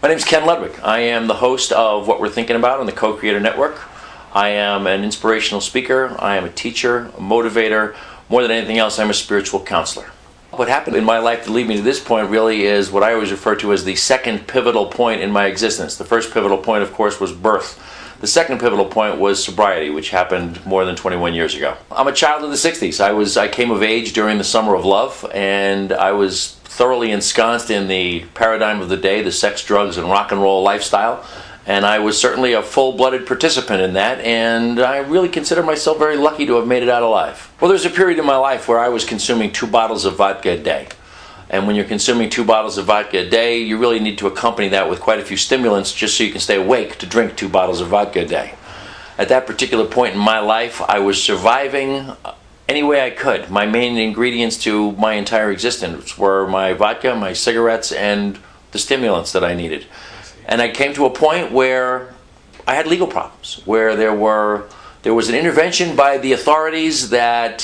My name is Ken Ludwig. I am the host of What We're Thinking About on the Co-Creator Network. I am an inspirational speaker. I am a teacher, a motivator. More than anything else, I'm a spiritual counselor. What happened in my life to lead me to this point really is what I always refer to as the second pivotal point in my existence. The first pivotal point, of course, was birth. The second pivotal point was sobriety, which happened more than 21 years ago. I'm a child of the 60s. I came of age during the summer of love, and I was thoroughly ensconced in the paradigm of the day, the sex, drugs, and rock and roll lifestyle. And I was certainly a full-blooded participant in that, and I really consider myself very lucky to have made it out alive. Well, there's a period in my life where I was consuming 2 bottles of vodka a day. And when you're consuming 2 bottles of vodka a day, you really need to accompany that with quite a few stimulants just so you can stay awake to drink 2 bottles of vodka a day. At that particular point in my life, I was surviving any way I could. My main ingredients to my entire existence were my vodka, my cigarettes, and the stimulants that I needed. And I came to a point where I had legal problems, where there was an intervention by the authorities that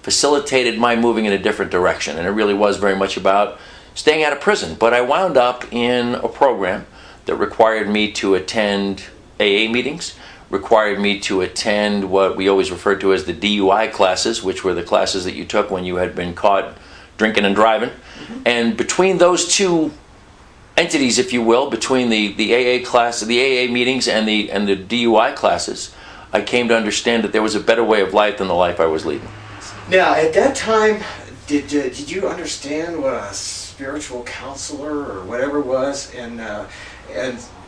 facilitated my moving in a different direction. And it really was very much about staying out of prison. But I wound up in a program that required me to attend AA meetings, required me to attend what we always referred to as the DUI classes, which were the classes that you took when you had been caught drinking and driving. And between those two entities, if you will, between the AA class, the AA meetings and the DUI classes, I came to understand that there was a better way of life than the life I was leading. Now, at that time, did you understand what a spiritual counselor or whatever was, and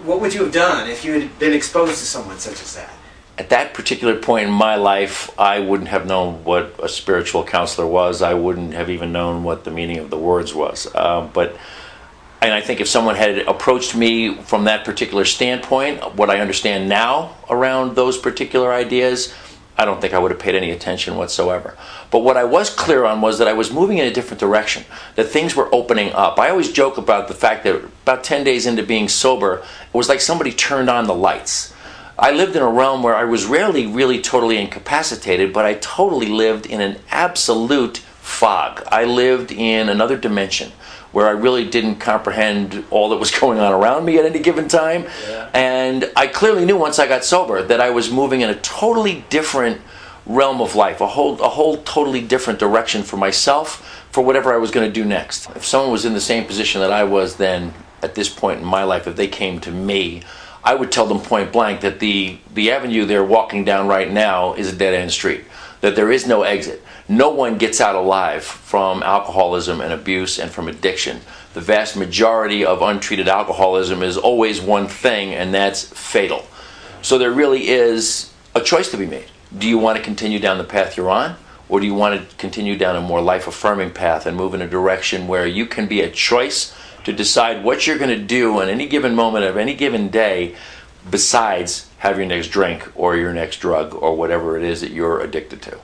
what would you have done if you had been exposed to someone such as that? At that particular point in my life, I wouldn't have known what a spiritual counselor was. I wouldn't have even known what the meaning of the words was. And I think if someone had approached me from that particular standpoint, what I understand now around those particular ideas, I don't think I would have paid any attention whatsoever. But what I was clear on was that I was moving in a different direction, that things were opening up. I always joke about the fact that about 10 days into being sober, it was like somebody turned on the lights. I lived in a realm where I was rarely really totally incapacitated, but I totally lived in an absolute fog. I lived in another dimension where I really didn't comprehend all that was going on around me at any given time. Yeah. And I clearly knew once I got sober that I was moving in a totally different realm of life, a whole totally different direction for myself, for whatever I was going to do next. If someone was in the same position that I was then, at this point in my life, if they came to me, I would tell them point blank that the avenue they're walking down right now is a dead-end street, that there is no exit. No one gets out alive from alcoholism and abuse and from addiction. The vast majority of untreated alcoholism is always one thing, and that's fatal. So there really is a choice to be made. Do you want to continue down the path you're on, or do you want to continue down a more life-affirming path and move in a direction where you can be a choice to decide what you're going to do on any given moment of any given day besides have your next drink or your next drug or whatever it is that you're addicted to?